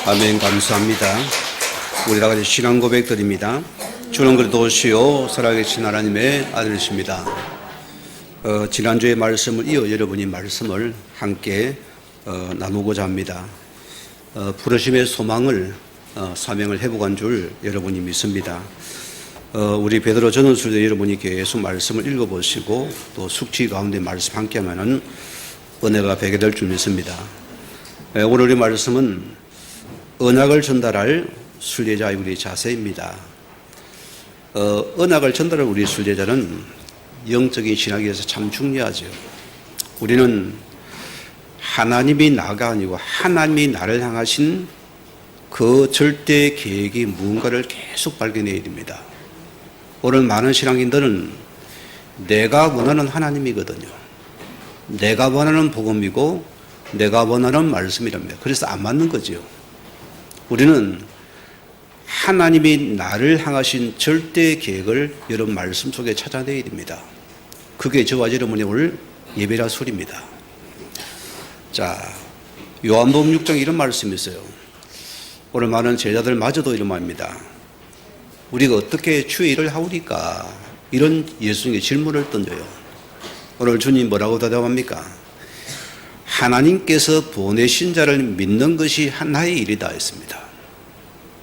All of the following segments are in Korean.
아멘. 감사합니다. 우리 다 같이 신앙 고백 드립니다. 주는 그리스도시요 살아계신 하나님의 아들이십니다. 지난주의 말씀을 이어 여러분이 말씀을 함께 나누고자 합니다. 부르심의 소망을 사명을 회복한 줄 여러분이 믿습니다. 우리 베드로 전후서에 여러분이 계속 말씀을 읽어보시고 또 숙지 가운데 말씀 함께 하면은 은혜가 배게 될 줄 믿습니다. 오늘 우리 말씀은 언약을 전달할 순례자의 우리 자세입니다. 언약을 전달할 우리 순례자는 영적인 신학에 의해서 참 중요하죠. 우리는 하나님이 나가 아니고 하나님이 나를 향하신 그 절대 계획이 무언가를 계속 발견해야 됩니다. 오늘 많은 신앙인들은 내가 원하는 하나님이거든요. 내가 원하는 복음이고 내가 원하는 말씀이랍니다. 그래서 안 맞는 거지요. 우리는 하나님이 나를 향하신 절대 계획을 여러분 말씀 속에 찾아내야 됩니다. 그게 저와 여러분의 오늘 예배라 소리입니다. 자, 요한복음 6장에 이런 말씀이 있어요. 오늘 많은 제자들마저도 이런 말입니다. 우리가 어떻게 주의 일을 하오리까? 이런 예수님께 질문을 던져요. 오늘 주님 뭐라고 대답합니까? 하나님께서 보내신 자를 믿는 것이 하나의 일이다 했습니다.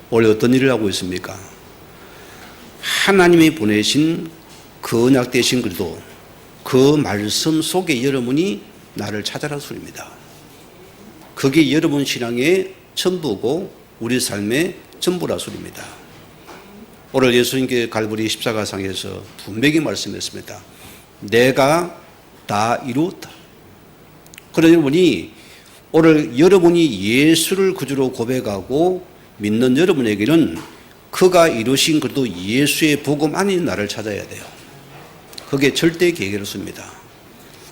원래 어떤 일을 하고 있습니까? 하나님이 보내신 그 언약 되신 그리도 그 말씀 속에 여러분이 나를 찾아라 소리입니다. 그게 여러분 신앙의 전부고 우리 삶의 전부라 소리입니다. 오늘 예수님께 갈보리 십자가상에서 분명히 말씀했습니다. 내가 다 이루었다. 그러나 여러분이 오늘 여러분이 예수를 구주로 고백하고 믿는 여러분에게는 그가 이루신 그래도 예수의 복음 아닌 나를 찾아야 돼요. 그게 절대 계획이었습니다.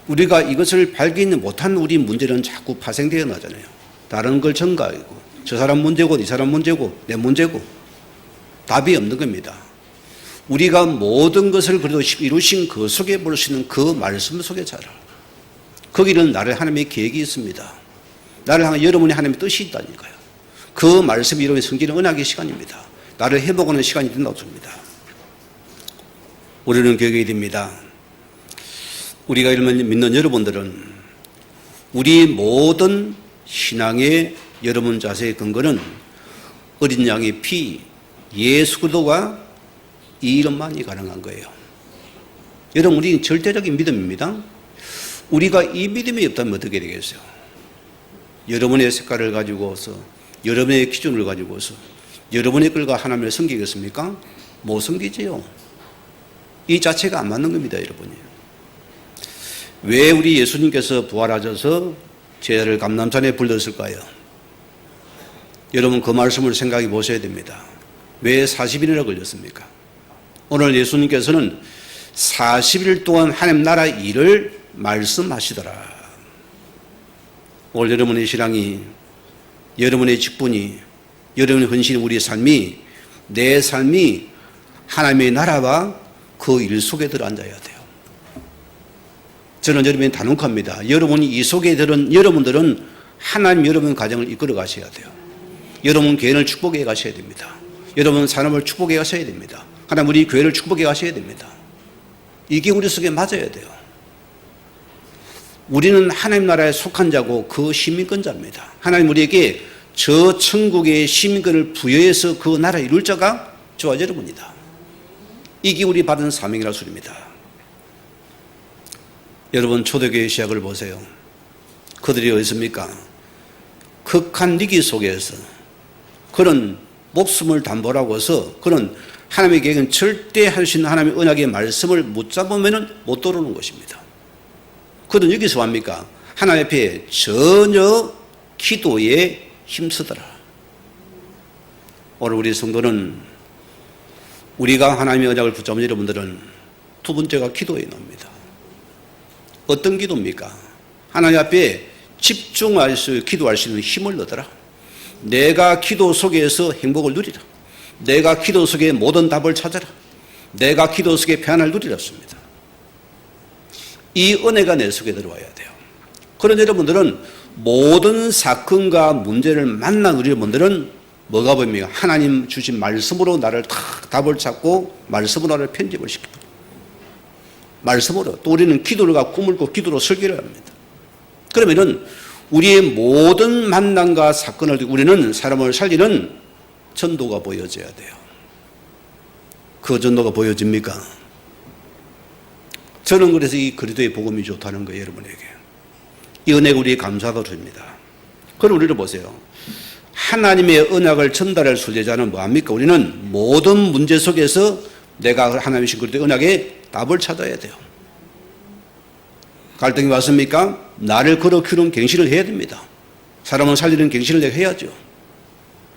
우리가 이것을 발견 못한 우리 문제는 자꾸 파생되어 나잖아요. 다른 걸 전가하고 저 사람 문제고 이 사람 문제고 내 문제고 답이 없는 겁니다. 우리가 모든 것을 그래도 이루신 그 속에 볼 수 있는 그 말씀 속에 자라. 거기는 나를 하나님의 계획이 있습니다. 나를 향한 여러분의 하나님의 뜻이 있다니까요. 그 말씀이 이루어진 성질은 언약의 시간입니다. 나를 회복하는 시간이 된다고 봅니다. 우리는 계획이 됩니다. 우리가 이러면 믿는 여러분들은 우리 모든 신앙의 여러분 자세의 근거는 어린 양의 피, 예수 그리스도가 이 이름만이 가능한 거예요. 여러분, 우리는 절대적인 믿음입니다. 우리가 이 믿음이 없다면 어떻게 되겠어요? 여러분의 색깔을 가지고서, 여러분의 기준을 가지고서 여러분의 글과 하나님을 섬기겠습니까? 못 섬기지요. 이 자체가 안 맞는 겁니다, 여러분이. 왜 우리 예수님께서 부활하셔서 제자를 감람산에 불렀을까요? 여러분 그 말씀을 생각해 보셔야 됩니다. 왜 40일이나 걸렸습니까? 오늘 예수님께서는 40일 동안 하나님 나라 일을 말씀하시더라. 오늘 여러분의 신앙이, 여러분의 직분이, 여러분의 헌신이, 우리의 삶이, 내 삶이 하나님의 나라와 그 일 속에 들어앉아야 돼요. 저는 여러분이 단언합니다. 여러분이 이 속에 들은 여러분들은 하나님 여러분 가정을 이끌어 가셔야 돼요. 여러분 개인을 축복해 가셔야 됩니다. 여러분 산업을 축복해 가셔야 됩니다. 하나님 우리 교회를 축복해 가셔야 됩니다. 이게 우리 속에 맞아야 돼요. 우리는 하나님 나라에 속한 자고 그 시민권자입니다. 하나님 우리에게 저 천국의 시민권을 부여해서 그 나라 이룰 자가 저와 여러분이다. 이게 우리 받은 사명이라 소리입니다. 여러분 초대교회 시작을 보세요. 그들이 어디습니까? 극한 위기 속에서 그런 목숨을 담보라고 해서 그런 하나님의 계획은 절대 할 수 있는 하나님의 언약의 말씀을 못 잡으면 못 들어오는 것입니다. 그들은 여기서 합니까? 하나님 앞에 전혀 기도에 힘쓰더라. 오늘 우리 성도는 우리가 하나님의 언약을 붙잡은 여러분들은 두 번째가 기도에 나옵니다. 어떤 기도입니까? 하나님 앞에 집중할 수, 기도할 수 있는 힘을 얻어라. 내가 기도 속에서 행복을 누리라. 내가 기도 속에 모든 답을 찾아라. 내가 기도 속에 평안을 누리랍습니다. 이 은혜가 내 속에 들어와야 돼요. 그런 여러분들은 모든 사건과 문제를 만난 우리 여러분들은 뭐가 보입니까? 하나님 주신 말씀으로 나를 탁 답을 찾고 말씀으로 나를 편집을 시킵니다. 말씀으로. 또 우리는 기도를 갖고 꿈을 꾸고 기도로 설계를 합니다. 그러면은 우리의 모든 만남과 사건을 우리는 사람을 살리는 전도가 보여져야 돼요. 그 전도가 보여집니까? 저는 그래서 이 그리스도의 복음이 좋다는 거예요, 여러분에게. 이 은혜가 우리에게 감사가 됩니다. 그럼 우리를 보세요. 하나님의 언약을 전달할 순례자는 뭐합니까? 우리는 모든 문제 속에서 내가 하나님의 그리스도의 언약에 답을 찾아야 돼요. 갈등이 왔습니까? 나를 걸어 키우는 갱신을 해야 됩니다. 사람을 살리는 갱신을 내가 해야죠.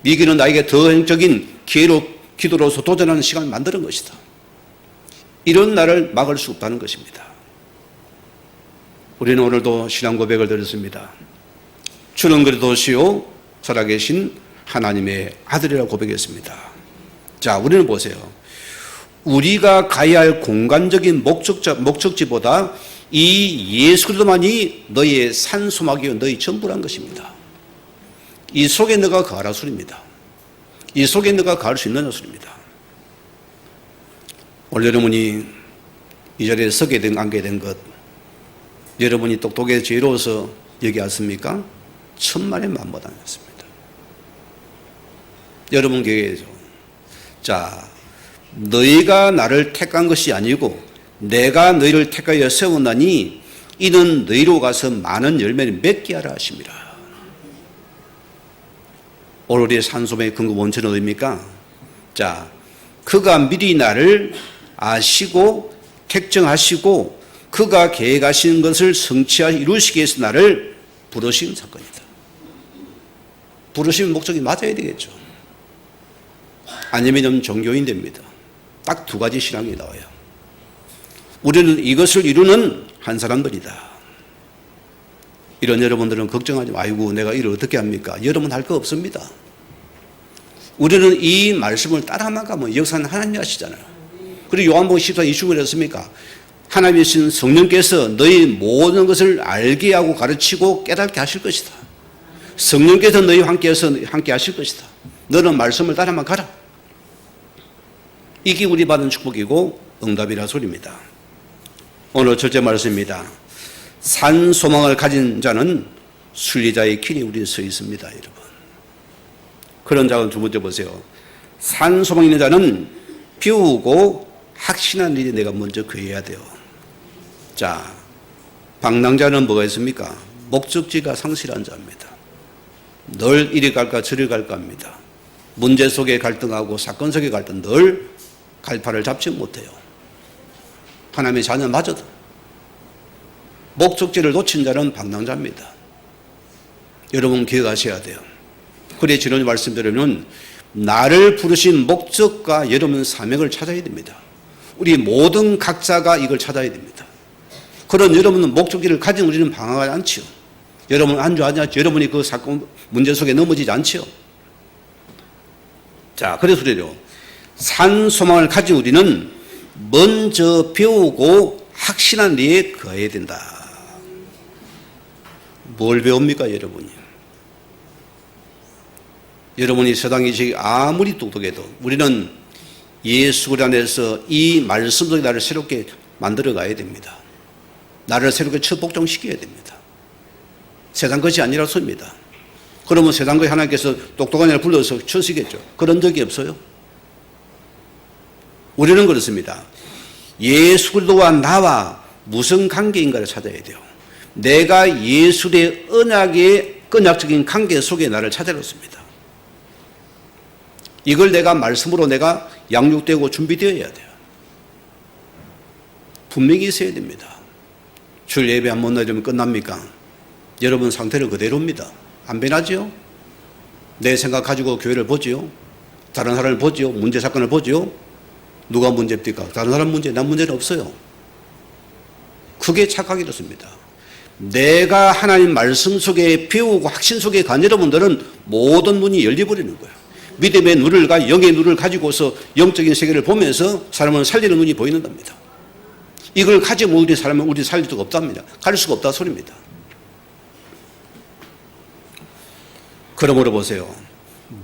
위기는 나에게 더 행적인 기회로 기도로서 도전하는 시간을 만드는 것이다. 이런 나를 막을 수 없다는 것입니다. 우리는 오늘도 신앙 고백을 드렸습니다. 주는 그리스도시요 살아계신 하나님의 아들이라고 고백했습니다. 자, 우리는 보세요. 우리가 가야 할 공간적인 목적지보다 이 예수 그리스도만이 너희의 산소막이요 너희 전부란 것입니다. 이 속에 너가 거하라 소리입니다. 이 속에 너가 거할 수 있느냐 소리입니다. 오늘 여러분이 이 자리에 서게 된, 앉게 된 것, 여러분이 똑똑해 지혜로워서 여기 왔습니까? 천만의 만보다 아니었습니다. 여러분 교회에서 자, 너희가 나를 택한 것이 아니고 내가 너희를 택하여 세우나니 이는 너희로 가서 많은 열매를 맺게 하라 하십니다. 오늘 우리의 산소의 근거 원천은 어디입니까? 자, 그가 미리 나를 아시고 택정하시고 그가 계획하신 것을 이루시기 위해서 나를 부르신 사건이다. 부르신 목적이 맞아야 되겠죠. 아니면 종교인 됩니다. 딱 두 가지 신앙이 나와요. 우리는 이것을 이루는 한 사람들이다. 이런 여러분들은 걱정하지 마. 아이고 내가 일을 어떻게 합니까? 여러분 할 거 없습니다. 우리는 이 말씀을 따라만 가면 역사는 하나님이 하시잖아요. 그리고 요한복음 14장 20절에 했습니까? 하나님이신 성령께서 너희 모든 것을 알게 하고 가르치고 깨닫게 하실 것이다. 성령께서 너희와 함께 하실 것이다. 너는 말씀을 따라만 가라. 이게 우리 받은 축복이고 응답이라 소리입니다. 오늘 첫째 말씀입니다. 산 소망을 가진 자는 순리자의 길에 우리 서 있습니다, 여러분. 그런 자는 두 번째 보세요. 산 소망 있는 자는 비우고 확신한 일이 내가 먼저 구해야 돼요. 자, 방랑자는 뭐가 있습니까? 목적지가 상실한 자입니다. 늘 이리 갈까 저리 갈까 합니다. 문제 속에 갈등하고 사건 속에 갈등 늘 갈파를 잡지 못해요. 하나님의 자녀마저도. 목적지를 놓친 자는 방랑자입니다. 여러분 기억하셔야 돼요. 그래 지난주 말씀드리면 나를 부르신 목적과 여러분 사명을 찾아야 됩니다. 우리 모든 각자가 이걸 찾아야 됩니다. 그런 여러분은 목적지를 가진 우리는 방황하지 않지요. 여러분 안주하지 않죠. 여러분이 그 사건 문제 속에 넘어지지 않지요. 자, 그래서 그래요. 산 소망을 가진 우리는 먼저 배우고 확신한 일에 거해야 된다. 뭘 배웁니까, 여러분이? 여러분이 세상이 아무리 똑똑해도 우리는 예수 그리스도 안에서 이 말씀 속에 나를 새롭게 만들어 가야 됩니다. 나를 새롭게 처복종시켜야 됩니다. 세상 것이 아니라 소입니다. 그러면 세상 것이 하나님께서 똑똑한 자를 불러서 쳐시겠죠. 그런 적이 없어요. 우리는 그렇습니다. 예수 그리스도와 나와 무슨 관계인가를 찾아야 돼요. 내가 예수의 언약적인 관계 속에 나를 찾아놓습니다. 이걸 내가 말씀으로 내가 양육되고 준비되어야 돼요. 분명히 있어야 됩니다. 주일 예배 한 번 나이면 끝납니까? 여러분 상태는 그대로입니다. 안 변하지요? 내 생각 가지고 교회를 보지요? 다른 사람을 보지요? 문제 사건을 보지요? 누가 문제입니까? 다른 사람 문제, 난 문제는 없어요. 그게 착각이 좋습니다. 내가 하나님 말씀 속에 배우고 확신 속에 간 여러분들은 모든 문이 열려버리는 거예요. 믿음의 눈을 영의 눈을 가지고서 영적인 세계를 보면서 사람은 살리는 눈이 보이는답니다. 이걸 가지면 우리 사람은 우리 살릴 수가 없답니다. 갈 수가 없다 소리입니다. 그러므로 보세요.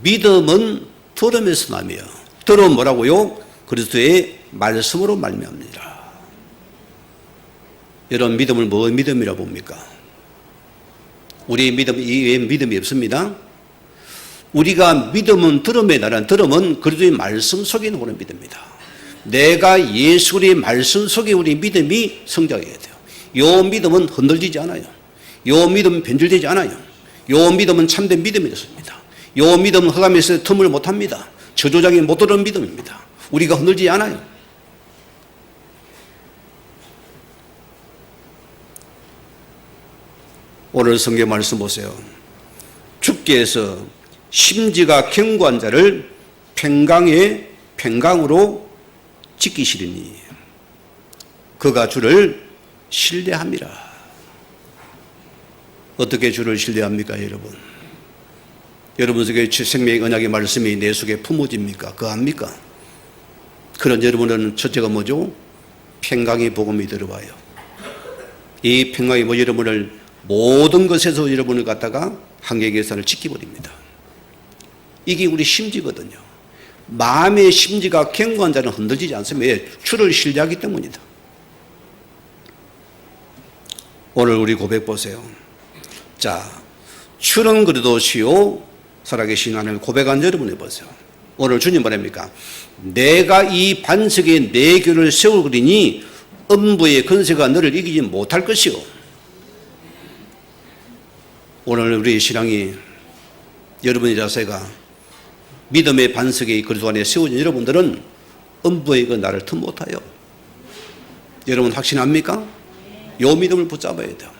믿음은 들음에서 나며 들음은 뭐라고요? 그리스도의 말씀으로 말미암니라. 여러분 믿음을 뭐 믿음이라 봅니까? 우리의 믿음 이외에 믿음이 없습니다. 우리가 믿음은 들음의 나라는 들음은 그리스도의 말씀 속에 오는 믿음입니다. 내가 예수의 말씀 속에 우리 믿음이 성장해야 돼요. 요 믿음은 흔들리지 않아요. 요 믿음은 변질되지 않아요. 요 믿음은 참된 믿음이었습니다. 요 믿음은 흑암에서 틈을 못합니다. 저조장이 못 들어오는 믿음입니다. 우리가 흔들리지 않아요. 오늘 성경 말씀 보세요. 주께서 심지가 견고한 자를 팽강으로 지키시리니. 그가 주를 신뢰함이라. 어떻게 주를 신뢰합니까, 여러분? 여러분 속에 생명의 언약의 말씀이 내 속에 품어집니까? 그거 압니까? 그런 여러분은 첫째가 뭐죠? 평강의 복음이 들어와요. 이 평강이 여러분을 모든 것에서 여러분을 갖다가 한계 계산을 지켜버립니다. 이게 우리 심지거든요. 마음의 심지가 견고한 자는 흔들리지 않습니다. 왜? 주를 신뢰하기 때문이다. 오늘 우리 고백 보세요. 자, 주는 그래도 시요 살아계신 하나님을 고백한 여러분 해보세요. 오늘 주님 뭐랍니까? 내가 이 반석에 내 교를 세울 그리니 음부의 권세가 너를 이기지 못할 것이요. 오늘 우리 신앙이 여러분의 자세가 믿음의 반석의 그리스도 안에 세워진 여러분들은 음부의 그 나를 틈 못하여. 여러분 확신합니까? 요 믿음을 붙잡아야 돼요.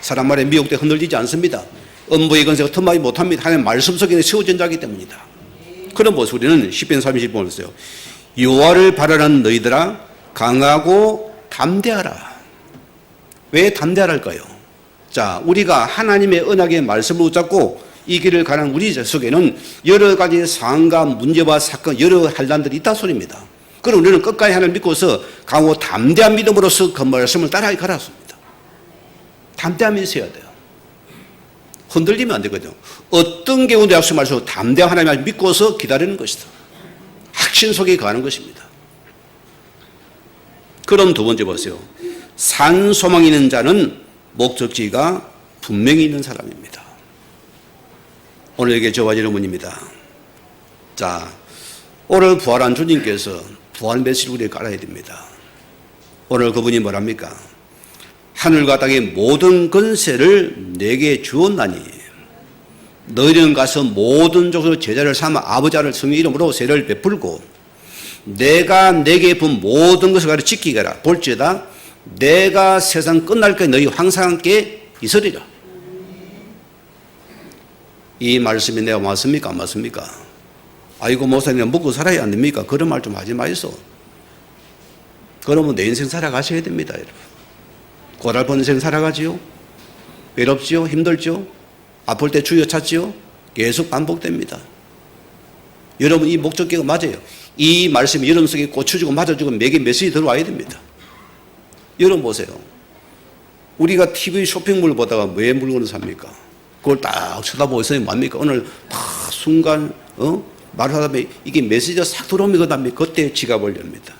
사람 말에 미혹돼 흔들리지 않습니다. 음부의 권세가 틈하지 못합니다. 하나님 말씀 속에 세워진 자이기 때문이다. 그런 모습 우리는 시편 30편 했어요. 여호와를 바라는 너희들아 강하고 담대하라. 왜 담대하랄까요? 자, 우리가 하나님의 언약의 말씀을 붙잡고 이 길을 가는 우리 속에는 여러 가지 상황과 문제와 사건, 여러 한란들이 있다 소리입니다. 그럼 우리는 끝까지 하나님을 믿고서 강하고 담대한 믿음으로서 그 말씀을 따라가야 가라습니다. 담대함이 있어야 돼요. 흔들리면 안 되거든요. 어떤 경우도 약속 말씀 담대한 하나님을 믿고서 기다리는 것이다. 확신 속에 가는 것입니다. 그럼 두 번째 보세요. 산 소망이 있는 자는 목적지가 분명히 있는 사람입니다. 오늘 이게 저와 여러분입니다. 자, 오늘 부활한 주님께서 부활 메시지를 우리에게 깔아야 됩니다. 오늘 그분이 뭐랍니까? 하늘과 땅의 모든 권세를 내게 주었나니 너희는 가서 모든 족속의 제자를 삼아 아버지를 성의 이름으로 세례를 베풀고 내가 내게 본 모든 것을 가르쳐 지키게 하라. 볼지어다 내가 세상 끝날까지 너희 항상 함께 있으리라. 이 말씀이 내가 맞습니까? 안 맞습니까? 아이고 목사님 먹고 살아야 안 됩니까? 그런 말 좀 하지 마이소. 그러면 내 인생 살아가셔야 됩니다, 여러분. 고달픈 인생 살아가지요? 외롭지요? 힘들지요? 아플 때 주여 찾지요? 계속 반복됩니다. 여러분 이 목적계가 맞아요. 이 말씀이 여러분 속에 꽂혀주고 맞아주고 매개 메시지 들어와야 됩니다. 여러분 보세요. 우리가 TV 쇼핑몰 보다가 왜 물건을 삽니까? 그걸 딱 쳐다보고 있으면 뭡니까? 오늘 딱 순간 말을 하다 보면 이게 메시지가 싹 들어오면 그때 지갑을 엽니다.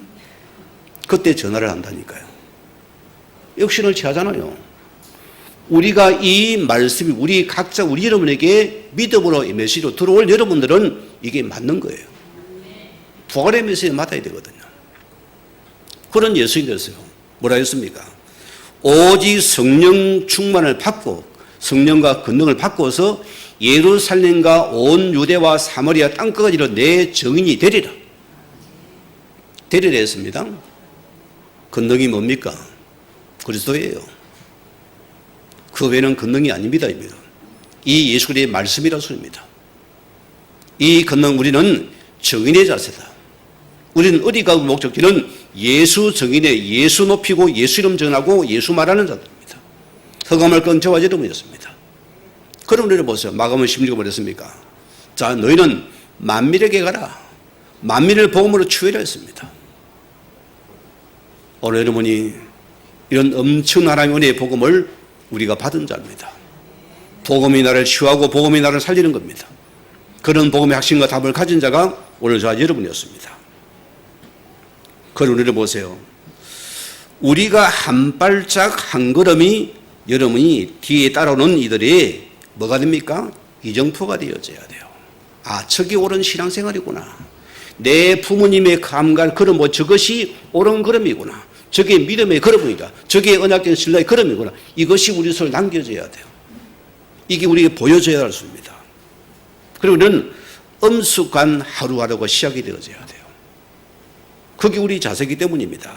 그때 전화를 한다니까요. 역신을 취하잖아요. 우리가 이 말씀이 우리 각자 우리 여러분에게 믿음으로 이 메시지로 들어올 여러분들은 이게 맞는 거예요. 부활의 메시지 맞아야 되거든요. 그런 예수님 됐어요. 뭐라 했습니까? 오직 성령 충만을 받고 성령과 권능을 받고서 예루살렘과 온 유대와 사마리아 땅끝까지로 내 증인이 되리라. 되리라 했습니다. 권능이 뭡니까? 그리스도예요. 그 외에는 권능이 아닙니다. 이 예수 그리스도의 말씀이라 소리입니다. 이 권능 우리는 증인의 자세다. 우리는 어디 가고 목적지는 예수 증인의 예수 높이고 예수 이름 전하고 예수 말하는 자들입니다. 흑암을 끈 저와 여러분이었습니다. 그럼 우리를 보세요. 마가복음 16을 뭐랬습니까? 자, 너희는 만민에게 가라. 만민을 복음으로 추회라 했습니다. 오늘 여러분이 이런 엄청난 하나님의 은혜의 복음을 우리가 받은 자입니다. 복음이 나를 치유하고 복음이 나를 살리는 겁니다. 그런 복음의 확신과 답을 가진 자가 오늘 저와 여러분이었습니다. 그럼 우리를 보세요. 우리가 한 발짝 한 걸음이 여러분이 뒤에 따라오는 이들이 뭐가 됩니까? 이정표가 되어져야 돼요. 아, 저게 옳은 신앙생활이구나. 내 부모님의 감각 걸음, 저것이 옳은 걸음이구나. 저게 믿음의 걸음이다. 저게 언약된 신뢰의 걸음이구나. 이것이 우리 속에 남겨져야 돼요. 이게 우리에게 보여져야 할 수입니다. 그리고 우리는 엄숙한 하루하루가 시작이 되어져야 돼요. 그게 우리 자세이기 때문입니다.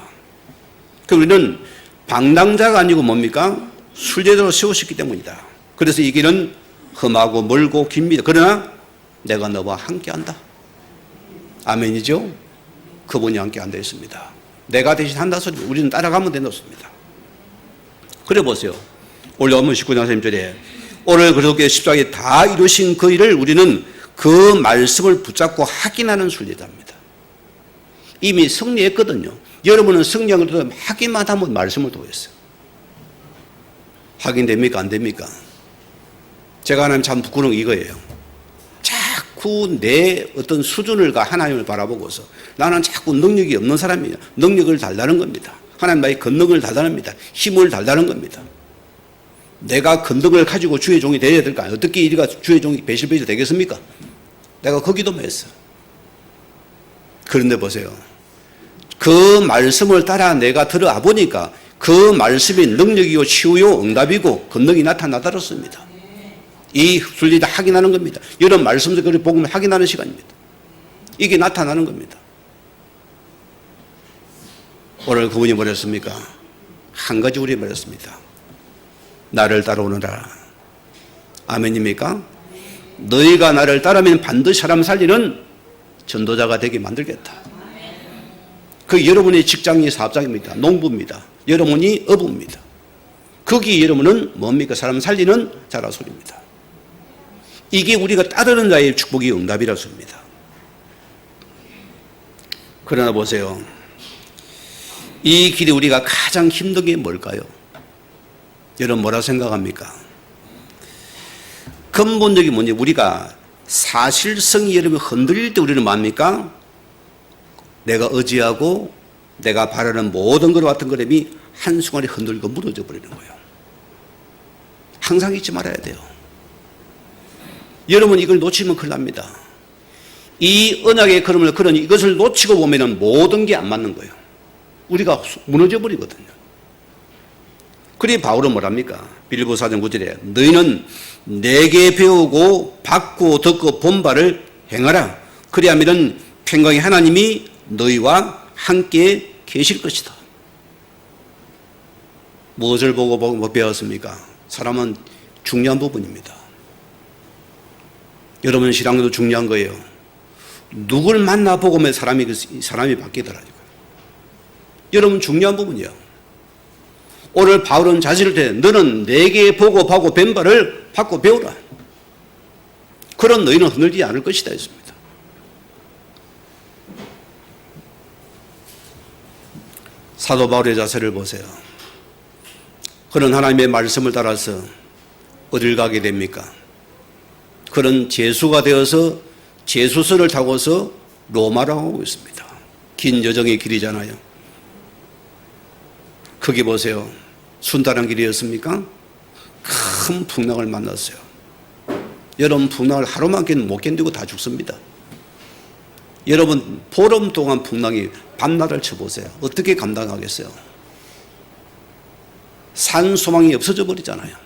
그리고 우리는 방랑자가 아니고 뭡니까? 순례자로 세우셨기 때문이다. 그래서 이 길은 험하고 멀고 깁니다. 그러나 내가 너와 함께한다. 아멘이죠? 그분이 함께 앉아 있습니다. 내가 대신 한다 소리 우리는 따라가면 된다 소리입니다. 그래 보세요. 오늘 본문 19장 3절에 오늘 그렇게 십자가에 다 이루신 그 일을 우리는 그 말씀을 붙잡고 확인하는 순례자입니다. 이미 승리했거든요. 여러분은 승리한 것도 확인만 하면 말씀을 통했어요. 확인됩니까? 안 됩니까? 제가 하나님 참 부끄러운 게 이거예요. 자꾸 내 어떤 수준을 하나님을 바라보고서 나는 자꾸 능력이 없는 사람이에요. 능력을 달라는 겁니다. 하나님 나의 권능을 달라합니다. 힘을 달라는 겁니다. 내가 권능을 가지고 주의 종이 되어야 될까? 어떻게 이리가 주의 종이 배실배실 되겠습니까? 내가 거기도 했어. 그런데 보세요. 그 말씀을 따라 내가 들어와 보니까 그 말씀이 능력이요 치유요 응답이고 권능이 나타나더랬습니다. 이 순리 다 확인하는 겁니다. 여러분 말씀도 그걸 복음을 확인하는 시간입니다. 이게 나타나는 겁니다. 오늘 그분이 뭐랬습니까? 한 가지 우리 말했습니다. 나를 따라오너라. 아멘입니까? 너희가 나를 따르면 반드시 사람 살리는 전도자가 되게 만들겠다. 그 여러분의 직장이 사업장입니다. 농부입니다. 여러분이 어부입니다. 거기 여러분은 뭡니까? 사람 살리는 자라 소리입니다. 이게 우리가 따르는 자의 축복이 응답이라 소리입니다. 그러나 보세요. 이 길이 우리가 가장 힘든 게 뭘까요? 여러분 뭐라 생각합니까? 근본적인 문제, 우리가 사실성이 여러분 흔들릴 때 우리는 뭡니까? 내가 의지하고 내가 바라는 모든 것 같은 것이 한순간에 흔들고 무너져 버리는 거예요. 항상 잊지 말아야 돼요. 여러분 이걸 놓치면 큰일 납니다. 이 언약의 걸음을 걸으니 이것을 놓치고 보면 모든 게 안 맞는 거예요. 우리가 무너져 버리거든요. 그리 바울은 뭐랍니까? 빌립보 4장 9절에 너희는 내게 배우고 받고 듣고 본 바를 행하라. 그리하면 평강의 하나님이 너희와 함께 계실 것이다. 무엇을 보고 배웠습니까? 사람은 중요한 부분입니다. 여러분 신앙도 중요한 거예요. 누굴 만나보고 사람이 바뀌더라고요. 여러분 중요한 부분이요. 오늘 바울은 자신을 대 너는 내게 보고 받고 뵌 바를 받고 배우라. 그런 너희는 흔들리지 않을 것이다 했습니다. 사도 바울의 자세를 보세요. 그런 하나님의 말씀을 따라서 어딜 가게 됩니까? 그런 제수가 되어서 제수선을 타고서 로마로 가고 있습니다. 긴 여정의 길이잖아요. 거기 보세요. 순탄한 길이었습니까? 큰 풍랑을 만났어요. 여러분 풍랑을 하루만큼은 못 견디고 다 죽습니다. 여러분 보름 동안 풍랑이 밤낮을 쳐보세요. 어떻게 감당하겠어요? 산 소망이 없어져 버리잖아요.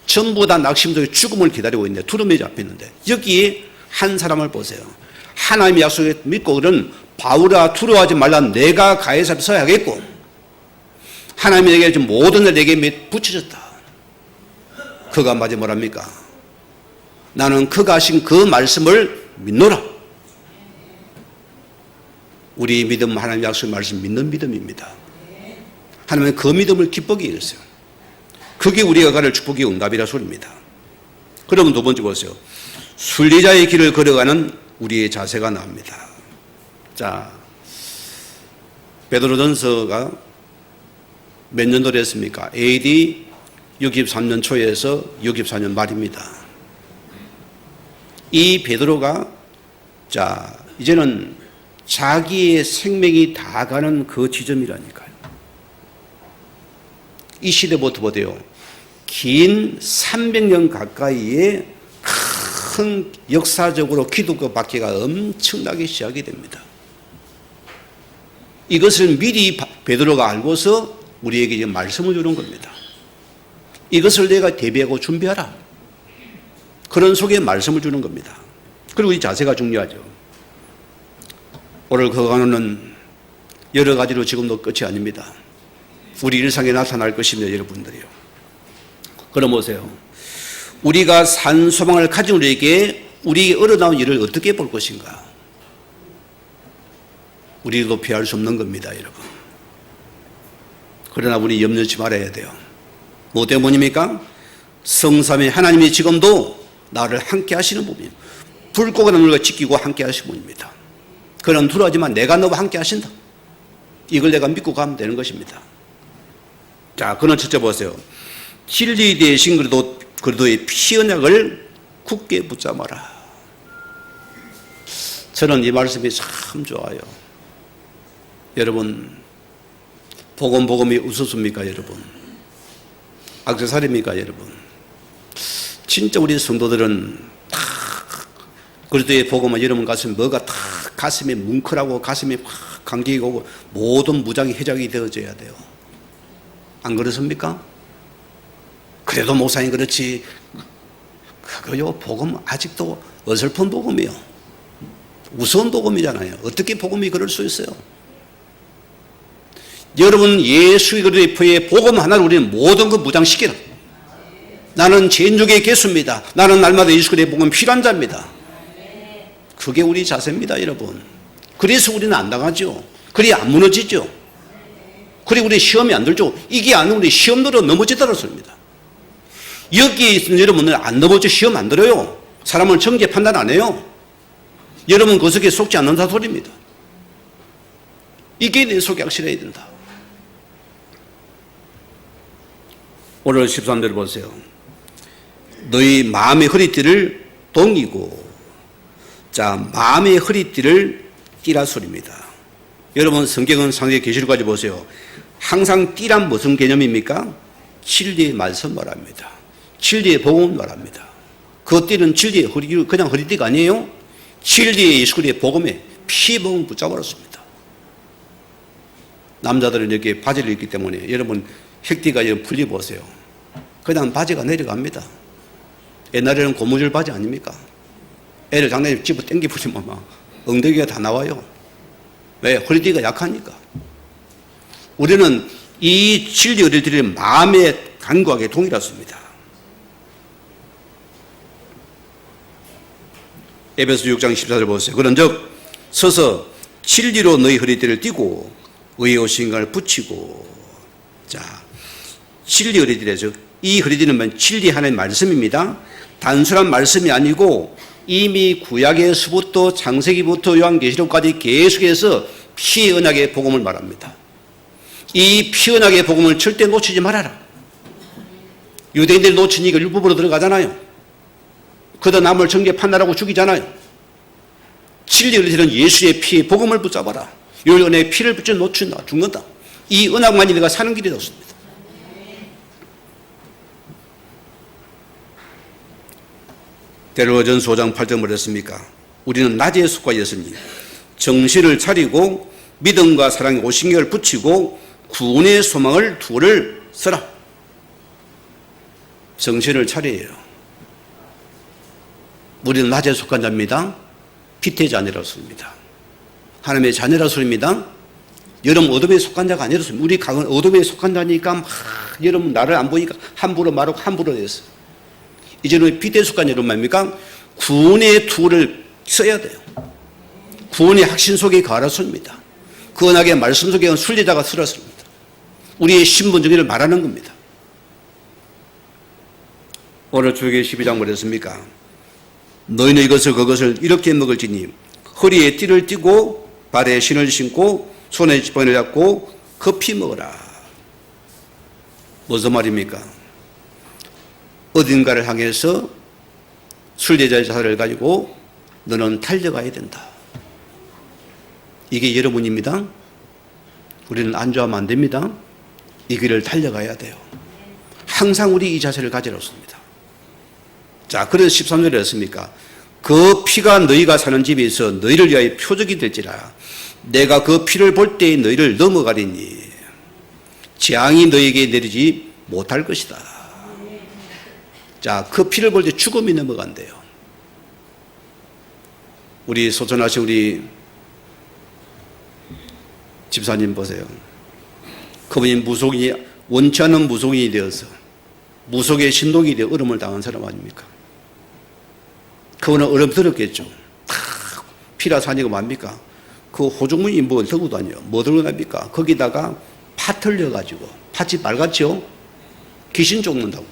전부 다 낙심적인 죽음을 기다리고 있는데 두려움에 잡혔는데 여기에 한 사람을 보세요. 하나님의 약속을 믿고 그런 바울아 두려워하지 말라 내가 가해사를 서야 하겠고 하나님이 내게 모든 일 내게 붙여졌다. 그가 마지 뭐랍니까? 나는 그가 하신 그 말씀을 믿노라. 우리 믿음 하나님의 약속의 말씀 믿는 믿음입니다. 하나님은 그 믿음을 기쁘게 일으켰어요. 그게 우리가 가를 축복의 응답이라 소리입니다. 그러면 두 번째 보세요. 순리자의 길을 걸어가는 우리의 자세가 나옵니다. 자, 베드로전서가 몇 년도로 했습니까? AD 63년 초에서 64년 말입니다. 이 베드로가 자 이제는 자기의 생명이 다 가는 그 지점이라니까요. 이 시대부터 보세요. 긴 300년 가까이의 큰 역사적으로 기독교 박해가 엄청나게 시작이 됩니다. 이것을 미리 베드로가 알고서 우리에게 지금 말씀을 주는 겁니다. 이것을 내가 대비하고 준비하라. 그런 속에 말씀을 주는 겁니다. 그리고 이 자세가 중요하죠. 오늘 그 강론은 여러 가지로 지금도 끝이 아닙니다. 우리 일상에 나타날 것입니다. 여러분들이요. 그럼 보세요. 우리가 산 소망을 가진 우리에게 우리에게 어려나온 일을 어떻게 볼 것인가. 우리도 피할 수 없는 겁니다, 여러분. 그러나 우리 염려치 말아야 돼요. 뭐 때문입니까? 성삼위 하나님이 지금도 나를 함께 하시는 분이에요. 불꽃과 나무를 지키고 함께 하시는 분입니다. 그는 두려워하지만 내가 너와 함께 하신다. 이걸 내가 믿고 가면 되는 것입니다. 자, 그는 첫째 보세요. 진리 대신 그리스도의 피 언약을 굳게 붙잡아라. 저는 이 말씀이 참 좋아요. 여러분, 복음이 웃었습니까, 여러분? 악세사리입니까, 여러분? 진짜 우리 성도들은 다 그리스도의 복음은 여러분 가슴에 뭐가 다 가슴에 뭉클하고 가슴에 확 감격이 오고 모든 무장이 해적이 되어져야 돼요. 안 그렇습니까? 그래도 목사님 그렇지. 그거요, 복음 아직도 어설픈 복음이요. 우스운 복음이잖아요. 어떻게 복음이 그럴 수 있어요? 여러분, 예수 그리스도의 복음 하나로 우리는 모든 것 무장시키라. 나는 죄인중의 개수입니다. 나는 날마다 예수 그리스도의 복음 필요한 자입니다. 그게 우리 자세입니다, 여러분. 그래서 우리는 안 당하죠. 그래야 안 무너지죠. 그리고 우리 시험이 안 들죠. 이게 아니면 우리 시험 들어 넘어지더라 소리입니다. 여기에 있는 여러분은 안 넘어져 시험 안 들어요. 사람을 정죄 판단 안 해요. 여러분 그 속에 속지 않는다 소리입니다. 이게 내 속에 확실해야 된다. 오늘 13절 보세요. 너희 마음의 허리띠를 동이고, 자, 마음의 허리띠를 띠라 소리입니다. 여러분 성경은 상세 계시록까지 보세요. 항상 띠란 무슨 개념입니까? 진리의 말씀 말합니다. 진리의 복음 말합니다. 그 띠는 진리의 허리, 그냥 허리띠가 아니에요. 진리의 예수 그리스도의 복음에 피복음 붙잡아놨습니다. 남자들은 이렇게 바지를 입기 때문에 여러분 획띠가 풀리 보세요. 그냥 바지가 내려갑니다. 옛날에는 고무줄 바지 아닙니까? 애를 장난에 집어 당겨 부리면 막 엉덩이가 다 나와요. 왜? 허리띠가 약하니까. 우리는 이 진리 어린이들의 마음에 간과하게 동일하습니다. 에베소 6장 14절 보세요. 그런즉 서서 진리로 너희 허리띠를 띠고 의의 옷신경을 붙이고. 자, 진리 허리띠래. 즉 이 허리띠는 진리 하나의 말씀입니다. 단순한 말씀이 아니고 이미 구약에서부터 창세기부터 요한계시록까지 계속해서 피 언약의 복음을 말합니다. 이 피 언약의 복음을 절대 놓치지 말아라. 유대인들이 놓치니까 율법으로 들어가잖아요. 그러다 남을 정죄 판단하고 죽이잖아요. 진리 어린이들은 예수의 피의 복음을 붙잡아라. 이 은혜의 피를 붙여 놓친다. 죽는다. 이 언약만이 내가 사는 길이 되었습니다. 데살로니가전서 5장 8절 뭐랬습니까? 우리는 낮에 속하였으니 정신을 차리고 믿음과 사랑에 오신경을 붙이고 구원의 소망을 둘을 써라. 정신을 차려요. 우리는 낮에 속한 자입니다. 빛의 자녀라 소리입니다. 하나님의 자녀라 소리입니다. 여러분 어둠에 속한 자가 아니라 소리입니다. 우리 각은 어둠에 속한 자니까 막 여러분 나를 안 보니까 함부로 말하고 함부로 해서 이제는 빛에 속한 여러분 말입니까? 구원의 툴을 써야 돼요. 구원의 확신 속에 가라소입니다. 그 언약의 말씀 속에 순례자가 쓰라습니다. 우리의 신분 정의를 말하는 겁니다. 오늘 주의 12장 뭐랬습니까? 너희는 이것을 그것을 이렇게 먹을지니 허리에 띠를 띠고 발에 신을 신고 손에 지팡이를 잡고 급히 먹어라. 무슨 말입니까? 어딘가를 향해서 순례자의 자세를 가지고 너는 달려가야 된다. 이게 여러분입니다. 우리는 안주하면 안 됩니다. 이 길을 달려가야 돼요. 항상 우리 이 자세를 가지렀습니다. 자, 그래서 13절에 했습니까? 그 피가 너희가 사는 집에 있어 너희를 위하여 표적이 될지라. 내가 그 피를 볼 때에 너희를 넘어가리니 재앙이 너희에게 내리지 못할 것이다. 자, 그 피를 볼 때 죽음이 넘어간대요. 우리 소천하신 우리 집사님 보세요. 그분이 무속인이, 원치 않는 무속인이 되어서 무속의 신동이 되어 얼음을 당한 사람 아닙니까? 그분은 얼음 들었겠죠. 다 피라 사니가 뭡니까? 그 호주머니 뭐 들고 다녀요? 뭐 들고 다닙니까? 거기다가 팥을 넣어가지고, 팥이 빨갛죠? 귀신 쫓는다고.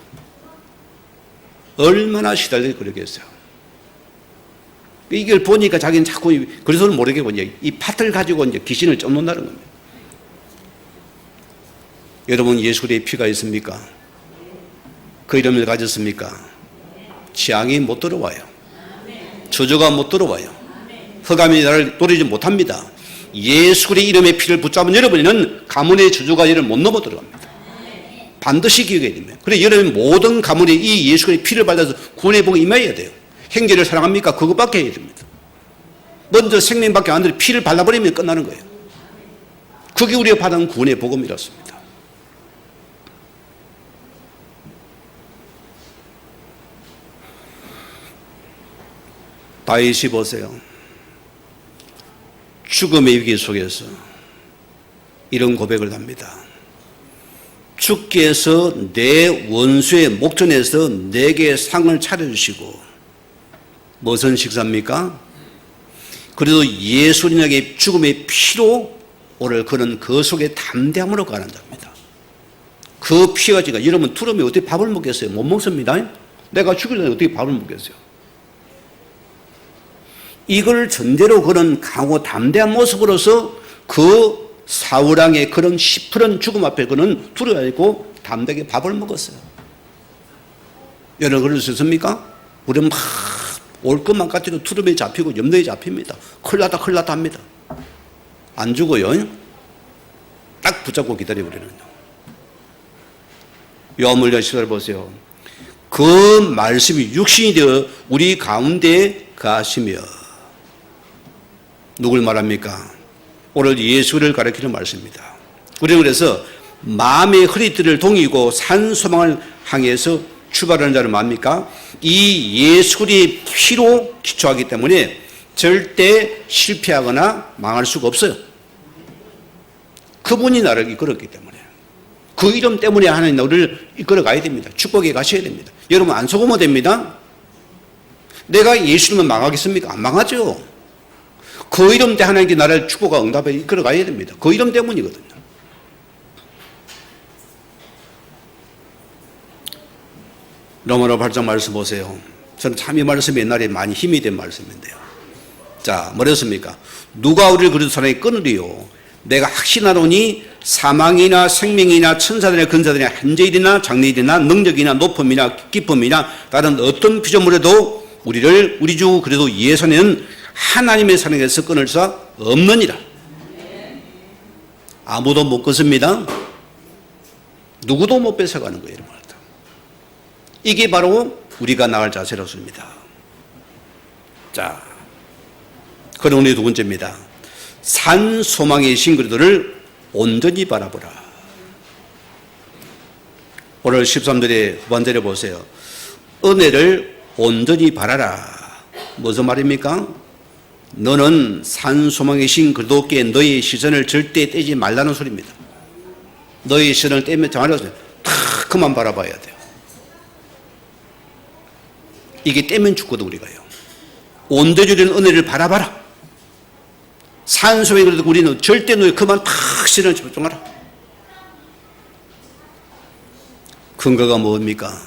얼마나 시달리고 그러겠어요. 이걸 보니까 자기는 자꾸, 그래서는 모르겠고, 이 팥을 가지고 이제 귀신을 쫓는다는 겁니다. 여러분, 예수 그리스도의 피가 있습니까? 그 이름을 가졌습니까? 재앙이 못 들어와요. 저주가 못 들어와요. 흑암이 나를 노리지 못합니다. 예수 그리스도의 이름의 피를 붙잡은 여러분은 가문의 저주가 여러분 못 넘어 들어갑니다. 반드시 기억해야 됩니다. 그래서 여러분 모든 가문에 이 예수 그리스도의 피를 받아서 구원의 복이 임해야 돼요. 형제를 사랑합니까? 그것밖에 해야 됩니다. 먼저 생명밖에 안 되는 피를 발라버리면 끝나는 거예요. 그게 우리가 받은 구원의 복음이었습니다. 다윗이 보세요. 죽음의 위기 속에서 이런 고백을 합니다. 주께서 내 원수의 목전에서 내게 상을 차려주시고, 무슨 식사입니까? 그래도 예수님에게 죽음의 피로 오늘 그는 그 속에 담대함으로 가난답니다. 그 피가 지가 여러분 두려움에 어떻게 밥을 먹겠어요? 못 먹습니다. 내가 죽으려면 어떻게 밥을 먹겠어요? 이걸 전제로 그런 강하고 담대한 모습으로서 그 사울왕의 그런 시퍼런 죽음 앞에 그는 두려워하고 담대하게 밥을 먹었어요. 여러분 그럴 수 있습니까? 우리는 막 올 것만 같아도 두려움에 잡히고 염려에 잡힙니다. 큰일 났다 합니다. 안 죽어요. 딱 붙잡고 기다려버리는. 요한복음 10절 보세요. 그 말씀이 육신이 되어 우리 가운데 가시며, 누굴 말합니까? 오늘 예수를 가리키는 말씀입니다. 우리는 그래서 마음의 허리띠를 동이고 산 소망을 향해서 출발하는 자는 뭡니까? 이 예수 그리스도의 피로 기초하기 때문에 절대 실패하거나 망할 수가 없어요. 그분이 나를 이끌었기 때문에, 그 이름 때문에 하나님 우리를 이끌어 가야 됩니다. 축복에 가셔야 됩니다. 여러분 안 속으면 됩니다. 내가 예수님은 망하겠습니까? 안 망하죠. 그 이름 때 하나님께 나를 축복과 응답에 이끌어 가야 됩니다. 그 이름 때문이거든요. 로마로 8장 말씀 보세요. 저는 참 이 말씀이 옛날에 많이 힘이 된 말씀인데요. 자, 뭐랬습니까? 누가 우리를 그리스도 사랑에 끊으리요? 내가 확신하노니 사망이나 생명이나 천사들이나 근사들이나 한제일이나 장래일이나 능력이나 높음이나 깊음이나 다른 어떤 피조물에도 우리를 우리 주 그래도 예수는 하나님의 사랑에서 끊을 수 없느니라. 아무도 못 끊습니다. 누구도 못 뺏어가는 거예요. 이게 바로 우리가 나갈 자세로습니다. 자, 그럼 우리 두 번째입니다. 산 소망의 싱그리도를 온전히 바라보라. 오늘 13절의 후반절에 보세요. 은혜를 온전히 바라라. 무슨 말입니까? 너는 산 소망의 신 그리스도께 너의 시선을 절대 떼지 말라는 소리입니다. 너의 시선을 떼면 정말로 다 그만 바라봐야 돼요. 이게 떼면 죽거든 우리가요. 온전히 주는 은혜를 바라봐라. 산 소망의 그래도 우리는 절대 너의 그만 탁 시선을 집중하라. 근거가 뭡니까?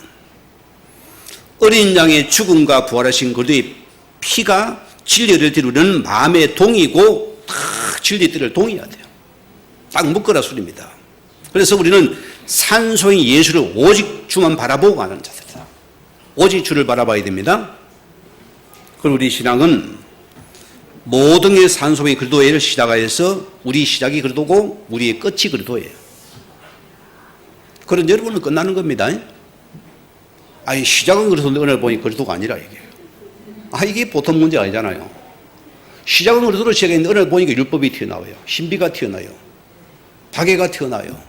어린 양의 죽음과 부활하신 그리스도의 피가 진리를 이루는 마음의 동이고 딱 진리의 뜻을 동의해야 돼요. 딱 묶으라 소리입니다. 그래서 우리는 산소인 예수를 오직 주만 바라보고 가는 자들이다. 오직 주를 바라봐야 됩니다. 그리고 우리 신앙은 모든 게 산소인 그리스도를 시작해서 우리 시작이 그리스도고 우리의 끝이 그리스도예요. 그런 여러분은 끝나는 겁니다. 아니 시작은 그리스도인데 오늘 보니 그리스도가 아니라 이게 보통 문제 아니잖아요. 시작은 그리스도로 시작했는데 오늘 보니까 율법이 튀어나와요. 신비가 튀어나와요. 박애가 튀어나와요.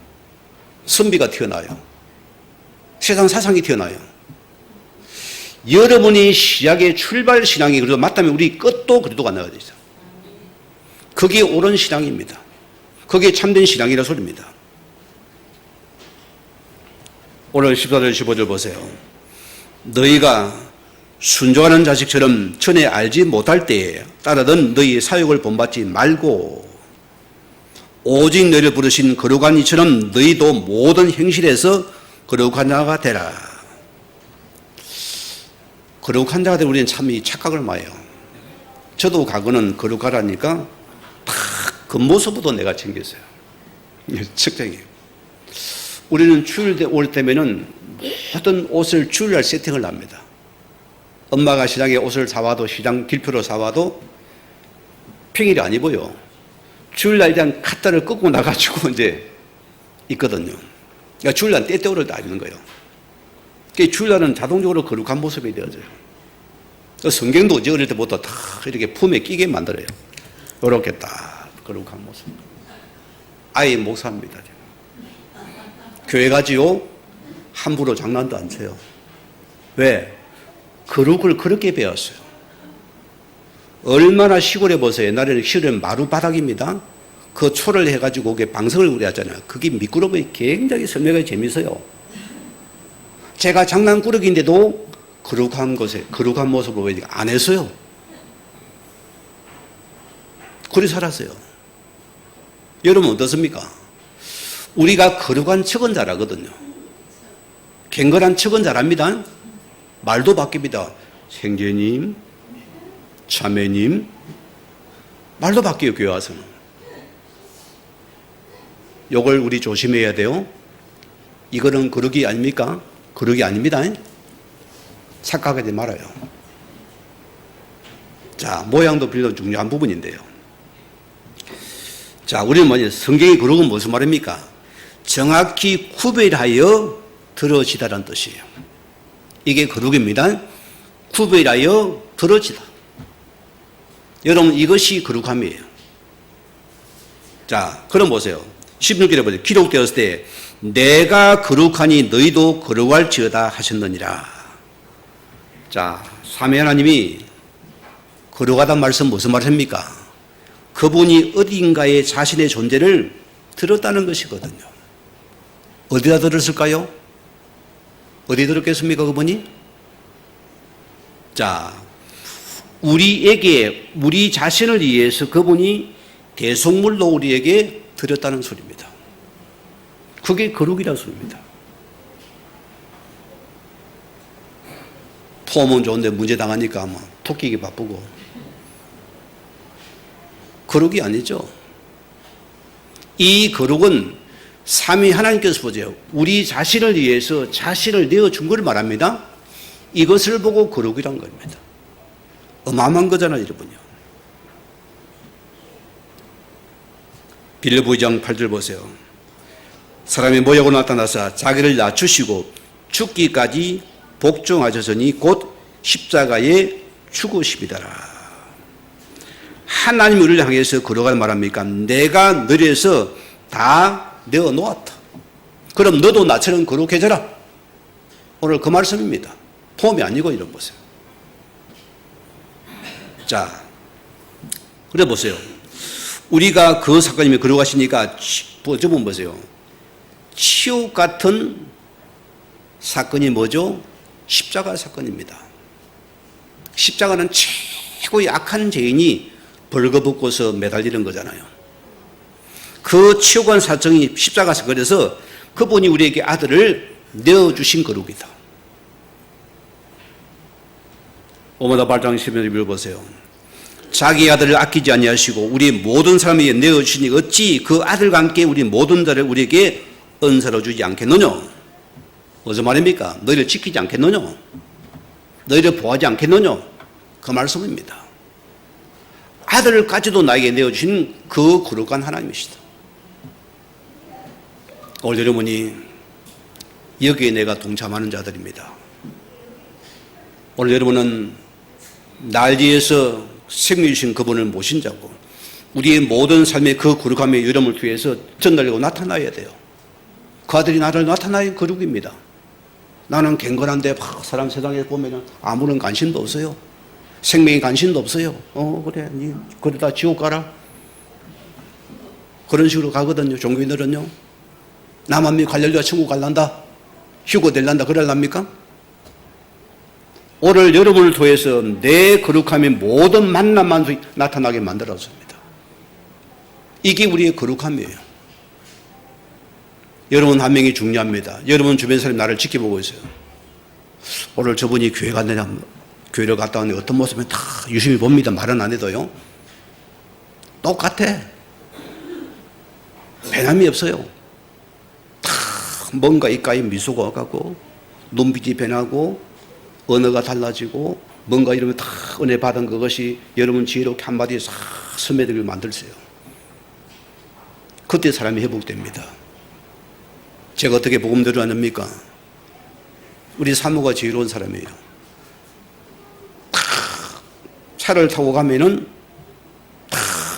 선비가 튀어나와요. 세상 사상이 튀어나와요. 여러분이 시작의 출발 신앙이 그래도 맞다면 우리 끝도 그리스도가 나와야 되죠. 그게 옳은 신앙입니다. 그게 참된 신앙이라 소리입니다. 오늘 14절 15절 보세요. 너희가 순종하는 자식처럼 전에 알지 못할 때에 따르던 너희 사욕을 본받지 말고 오직 너희를 부르신 거룩한 이처럼 너희도 모든 행실에서 거룩한 자가 되라. 거룩한 자가 되면 우리는 참 이 착각을 많이 해요. 저도 과거는 거룩하라니까 다 겉모습부터 내가 챙겼어요. 측정이에요. 우리는 주일 올 때면은 모든 옷을 주일날 세팅을 합니다. 엄마가 시장에 옷을 사와도 시장 길표로 사와도 평일에 안 입어요. 주일날 일단 카타를 끄고 나가지고 이제 있거든요. 그러니까 주일날 때때오를 다 입는 거예요. 그러니까 주일날은 자동적으로 거룩한 모습이 되어져요. 성경도 어제 어릴 때부터 다 이렇게 품에 끼게 만들어요. 이렇게 딱 거룩한 모습. 아예 목사입니다. 교회 가지요? 함부로 장난도 안 쳐요. 왜? 거룩을 그렇게 배웠어요. 얼마나 시골에 보세요. 옛날에는 시골은 마루바닥입니다. 그 초를 해가지고 그게 방석을 우리 하잖아요. 그게 미끄러움이 굉장히 설명이 재밌어요. 제가 장난꾸러기인데도 거룩한 곳에, 거룩한 모습으로 보이니까 안 했어요. 그리 살았어요. 여러분 어떻습니까? 우리가 거룩한 척은 잘하거든요. 갱걸한 척은 잘합니다. 말도 바뀝니다. 형제님, 자매님, 말도 바뀌어요, 교회 와서는. 요걸 우리 조심해야 돼요. 이거는 거룩이 아닙니까? 거룩이 아닙니다. 착각하지 말아요. 자, 모양도 빌려 중요한 부분인데요. 자, 우리는 뭐냐? 성경의 거룩은 무슨 말입니까? 정확히 구별하여 들어지다라는 뜻이에요. 이게 거룩입니다. 구별하여 들어지다. 여러분, 이것이 거룩함이에요. 자, 그럼 보세요. 16절에 보세요. 기록되었을 때 내가 거룩하니 너희도 거룩할지어다 하셨느니라. 자, 삼위 하나님이 거룩하다는 말씀 무슨 말입니까? 그분이 어딘가에 자신의 존재를 들었다는 것이거든요. 어디다 들었을까요? 어디 들었겠습니까, 그분이? 자, 우리에게, 우리 자신을 위해서 그분이 대속물로 우리에게 드렸다는 소리입니다. 그게 거룩이라는 소리입니다. 폼은 좋은데 문제 당하니까 뭐 토끼기 바쁘고. 거룩이 아니죠. 이 거룩은 삼위 하나님께서 보세요. 우리 자신을 위해서 자신을 내어준 걸 말합니다. 이것을 보고 거룩이란 겁니다. 어마어마한 거잖아요, 여러분요. 빌립보 2장 8절 보세요. 사람의 모양으로 나타나서 자기를 낮추시고 죽기까지 복종하셨으니 곧 십자가에 죽으심이더라. 하나님이 우리를 향해서 거룩하다 말합니까? 내가 너를 위해서 다 내어놓았다. 그럼 너도 나처럼 거룩해져라. 오늘 그 말씀입니다. 폼이 아니고 이런 보세요. 자, 그래 보세요. 우리가 그 사건이면 거룩하시니까 저분 보세요. 치욕 같은 사건이 뭐죠? 십자가 사건입니다. 십자가는 최고의 악한 죄인이 벌거벗고서 매달리는 거잖아요. 그 치욕한 사정이 십자가 사건에서 그분이 우리에게 아들을 내어주신 거룩이다. 오마다 8장 11절 보세요. 자기 아들을 아끼지 아니하시고 우리 모든 사람에게 내어주시니 어찌 그 아들과 함께 우리 모든 자를 우리에게 은사로 주지 않겠느냐? 무슨 말입니까? 너희를 지키지 않겠느냐? 너희를 보호하지 않겠느냐? 그 말씀입니다. 아들까지도 나에게 내어주신 그 거룩한 하나님이시다. 오늘 여러분이 여기에 내가 동참하는 자들입니다. 오늘 여러분은 날 위해서 생명 주신 그분을 모신 자고 우리의 모든 삶의 그 거룩함의 여름을 통해서 전달되고 나타나야 돼요. 그 아들이 나를 나타나야 거룩입니다. 나는 갱건한데 사람 세상에 보면 아무런 관심도 없어요. 생명에 관심도 없어요. 그래, 니 그러다 지옥 가라. 그런 식으로 가거든요. 종교인들은요. 나만 관련료가 천국 갈란다. 휴고 될란다. 그럴랍니까? 오늘 여러분을 통해서 내 거룩함이 모든 만남만 나타나게 만들었습니다. 이게 우리의 거룩함이에요. 여러분 한 명이 중요합니다. 여러분 주변 사람이 나를 지켜보고 있어요. 오늘 저분이 교회 갔느냐, 교회를 갔다 왔는데 어떤 모습을 다 유심히 봅니다. 말은 안 해도요. 똑같아. 변함이 없어요. 다 뭔가 이까이 미소가 와가고 눈빛이 변하고 언어가 달라지고 뭔가 이러면 다 은혜 받은 그것이 여러분 지혜롭게 한마디에 싹 스며들게 만들세요. 그때 사람이 회복됩니다. 제가 어떻게 복음 들어왔습니까? 우리 사모가 지혜로운 사람이에요. 차를 타고 가면은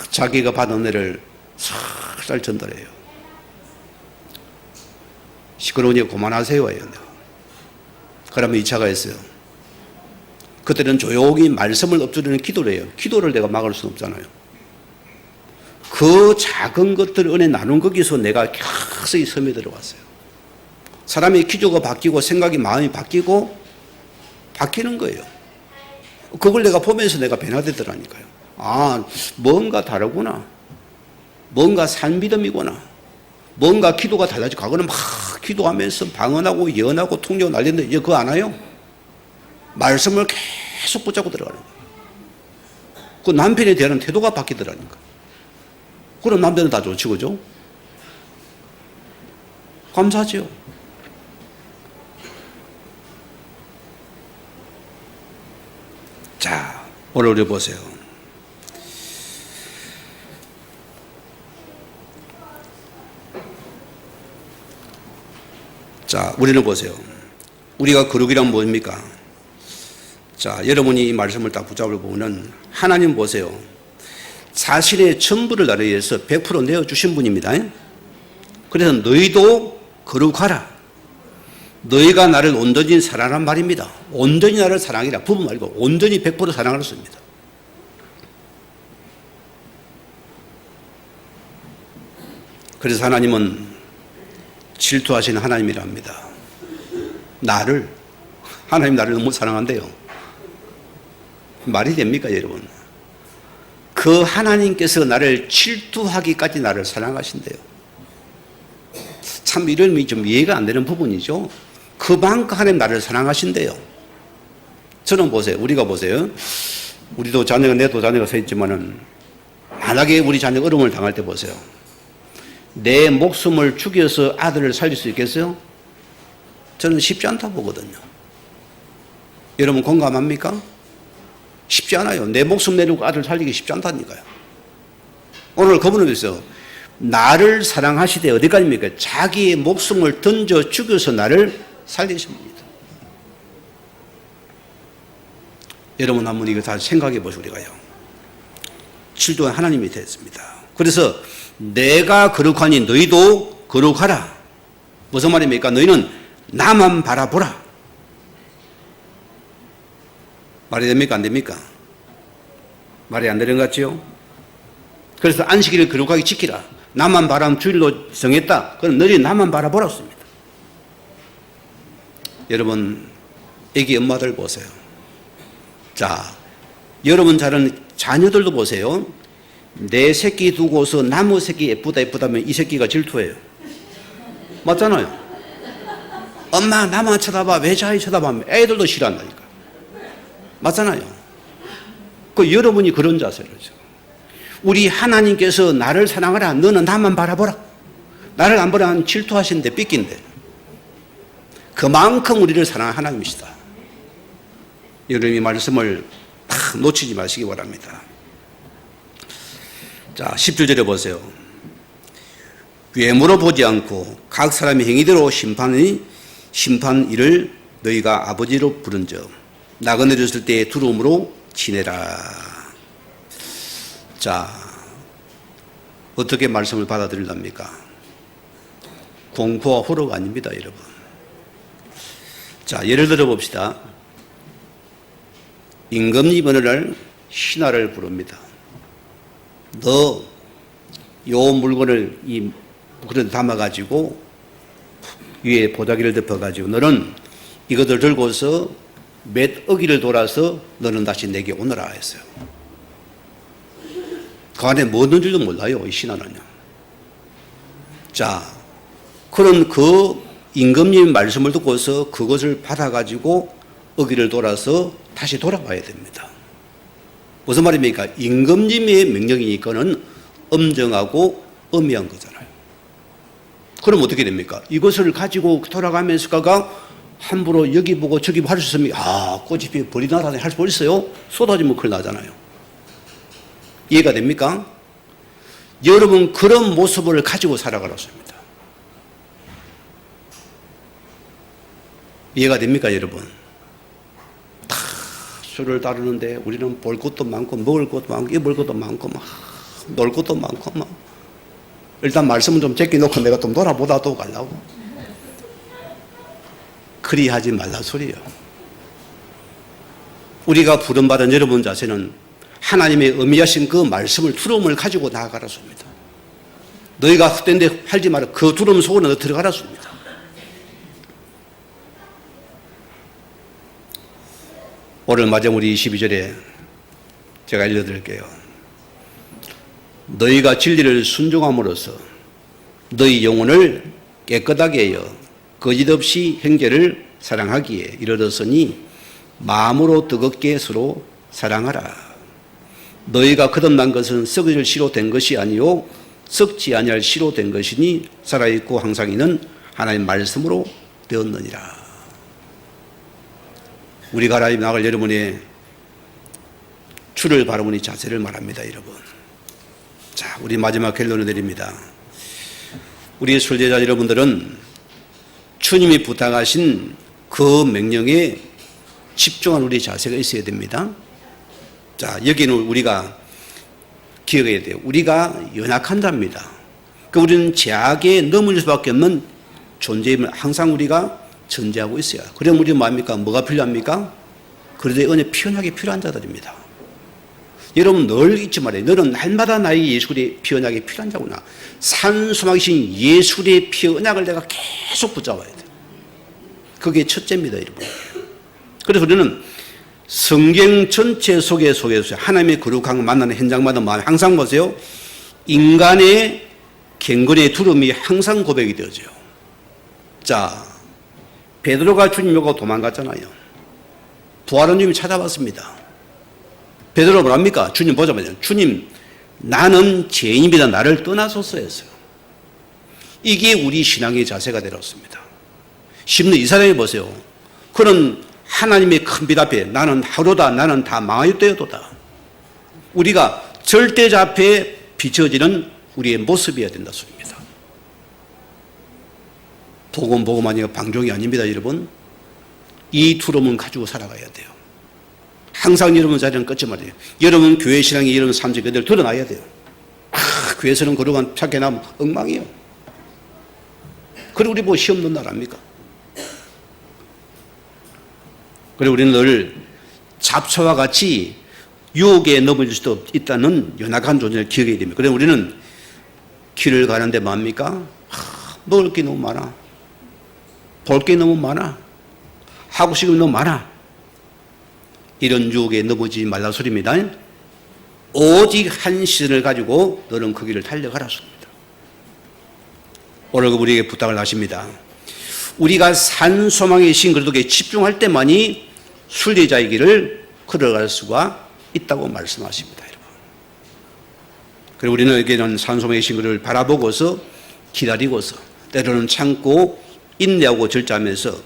자기가 받은 은혜를 살살 전달해요. 시끄러우니 그만하세요. 그러면 2차가 있어요. 그때는 조용히 말씀을 엎드리는 기도를 해요. 기도를 내가 막을 수는 없잖아요. 그 작은 것들 은혜 나눈 거기서 내가 계속 스며들어 왔어요. 사람의 기조가 바뀌고 생각이 마음이 바뀌고 바뀌는 거예요. 그걸 내가 보면서 내가 변화되더라니까요. 아, 뭔가 다르구나. 뭔가 산미듬이구나. 뭔가 기도가 달라지고 과거는 막 기도하면서 방언하고 예언하고 통역하고 난리인데 이제 그거 안 와요. 말씀을 계속 붙잡고 들어가는 거예요. 그 남편에 대한 태도가 바뀌더라니까. 그럼 남편은 다 좋지, 그죠? 감사하죠. 자, 오늘 우리 보세요. 자, 우리는 보세요. 우리가 거룩이란 뭡니까? 자, 여러분이 이 말씀을 딱 붙잡을 보면은 하나님 보세요. 자신의 전부를 나를 위해서 100% 내어주신 분입니다. 그래서 너희도 거룩하라. 너희가 나를 온전히 사랑하란 말입니다. 온전히 나를 사랑이라. 부분 말고 온전히 100% 사랑을 씁니다. 그래서 하나님은 질투하시는 하나님이랍니다. 하나님 나를 너무 사랑한대요. 말이 됩니까, 여러분? 그 하나님께서 나를 질투하기까지 나를 사랑하신대요. 참 이름이 좀 이해가 안 되는 부분이죠. 그만큼 하나님 나를 사랑하신대요. 저는 보세요. 우리가 보세요. 우리도 자녀가, 내도 자녀가 서 있지만은 만약에 우리 자녀가 어려움을 당할 때 보세요. 내 목숨을 죽여서 아들을 살릴 수 있겠어요? 저는 쉽지 않다 보거든요. 여러분 공감합니까? 쉽지 않아요. 내 목숨 내놓고 아들 살리기 쉽지 않다니까요. 오늘 그분은 그래서 나를 사랑하시되 어디까지입니까? 자기의 목숨을 던져 죽여서 나를 살리십니다. 여러분 한번 이거 다 생각해 보시고요. 질투한 하나님이 됐습니다. 그래서 내가 거룩하니 너희도 거룩하라. 무슨 말입니까? 너희는 나만 바라보라. 말이 됩니까? 안 됩니까? 말이 안 되는 것 같지요? 그래서 안식일을 거룩하게 지키라. 나만 바라면 주일로 정했다. 그럼 너희 나만 바라보라 습니다. 여러분 애기 엄마들 보세요. 자, 여러분 자녀들도 보세요. 내 새끼 두고서 나무 새끼 예쁘다면 이 새끼가 질투해요. 맞잖아요. 엄마 나만 쳐다봐. 왜 자기 쳐다봐? 애들도 싫어한다니까. 맞잖아요. 그 여러분이 그런 자세를 지금. 우리 하나님께서 나를 사랑하라. 너는 나만 바라보라. 나를 안 보라면 질투하시는데 삐낀데. 그만큼 우리를 사랑하는 하나님이시다. 여러분 이 말씀을 딱 놓치지 마시기 바랍니다. 자, 17절에 보세요. 외모로 보지 않고 각 사람의 행위대로 심판 일을 너희가 아버지로 부른 적 나그네졌을 때의 두려움으로 지내라. 자, 어떻게 말씀을 받아들일랍니까? 공포와 호러가 아닙니다, 여러분. 자, 예를 들어 봅시다. 임금이 어느 날 신하를 부릅니다. 너 요 물건을 이 그릇에 담아가지고 위에 보자기를 덮어가지고 너는 이것을 들고서 몇 어기를 돌아서 너는 다시 내게 오너라 했어요. 그 안에 뭐 넣는 줄도 몰라요, 이 신하는요. 자, 그런 그 임금님 말씀을 듣고서 그것을 받아가지고 어기를 돌아서 다시 돌아와야 됩니다. 무슨 말입니까? 임금님의 명령이니까는 엄정하고 엄미한 거잖아요. 그럼 어떻게 됩니까? 이것을 가지고 돌아가면서 가가 함부로 여기 보고 저기 보고 할 수 있으면 꽃이 피어 벌이 나다니 할 수 있어요? 쏟아지면 큰일 나잖아요. 이해가 됩니까? 여러분 그런 모습을 가지고 살아가라고 합니다. 이해가 됩니까 여러분? 다 술을 다루는데 우리는 볼 것도 많고 먹을 것도 많고 입을 것도 많고 막 놀 것도 많고 막 일단 말씀은 좀 제껴놓고 내가 좀 놀아보다 또 가려고 그리 하지 말라 소리요. 우리가 부름받은 여러분 자세는 하나님의 의미하신 그 말씀을 두려움을 가지고 나아가라 소리입니다. 너희가 헛된 데 할지 마라. 그 두려움 속으로 너 들어가라 소리입니다. 오늘 마지막으로 22절에 제가 읽어드릴게요. 너희가 진리를 순종함으로써 너희 영혼을 깨끗하게 하여 거짓없이 형제를 사랑하기에 이르렀으니 마음으로 뜨겁게 서로 사랑하라. 너희가 거듭난 것은 썩을 씨로 된 것이 아니요 썩지 아니할 씨로 된 것이니 살아있고 항상 있는 하나님 말씀으로 되었느니라. 우리가 하나님 나갈 여러분의 주를 바라보는 자세를 말합니다. 여러분. 자, 우리 마지막 결론을 내립니다. 우리 순례자 여러분들은 주님이 부탁하신 그 명령에 집중한 우리 자세가 있어야 됩니다. 자, 여기는 우리가 기억해야 돼요. 우리가 연약한 자입니다. 그러니까 우리는 제약에 넘어질 수밖에 없는 존재임을 항상 우리가 전제하고 있어요. 그럼 우리는 뭡니까? 뭐가 필요합니까? 그래도 은혜 피언약이 필요한 자들입니다. 여러분 늘 잊지 말아요. 너는 날마다 나의 예수의 피언약이 필요한 자구나. 산소막이신 예수의 피언약을 내가 계속 붙잡아야 돼요. 그게 첫째입니다, 여러분. 그래서 우리는 성경 전체 속에서 하나님의 거룩한 만나는 현장마다 항상 보세요. 인간의 경건의 두려움이 항상 고백이 되어져요. 자, 베드로가 주님하고 도망갔잖아요. 부활한 주님이 찾아왔습니다. 베드로가 뭐랍니까? 주님 보자마자 주님 나는 죄인입니다. 나를 떠나소서 했어요. 이게 우리 신앙의 자세가 되었습니다. 심지어 이 사람이 보세요. 그는 하나님의 큰 빛 앞에 나는 하루다 나는 다 망하였되어도다. 우리가 절대자 앞에 비춰지는 우리의 모습이어야 된다 소리입니다. 복음 아니고 방종이 아닙니다. 여러분. 이 두려움은 가지고 살아가야 돼요. 항상 여러분 자리는 끊지 말아요. 여러분 교회 신앙이 여러분 삶이 그대로 드러나야 돼요. 교회에서는 그러고만 착해 나면 엉망이에요. 그리고 우리 뭐 시험 넣는 나라입니까? 그리고 우리는 늘 잡초와 같이 유혹에 넘어질 수도 있다는 연약한 존재를 기억해야 됩니다. 그래서 우리는 길을 가는데 뭡니까? 먹을 게 너무 많아. 볼 게 너무 많아. 하고 싶은 게 너무 많아. 이런 유혹에 넘어지지 말라 소리입니다. 오직 한 시선을 가지고 너는 그 길을 달려가라 소리입니다. 오늘 우리에게 부탁을 하십니다. 우리가 산 소망의 신 그리스도에 집중할 때만이 순례자의 길을 걸어갈 수가 있다고 말씀하십니다. 여러분. 그리고 우리는 여기는 산 소망의 신 그리스도를 바라보고서 기다리고서 때로는 참고 인내하고 절제하면서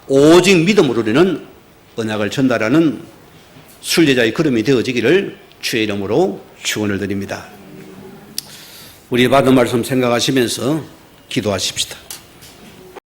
오직 믿음으로 우리는 언약을 전달하는 순례자의 걸음이 되어지기를 주의 이름으로 축원을 드립니다. 우리 받은 말씀 생각하시면서 기도하십시다.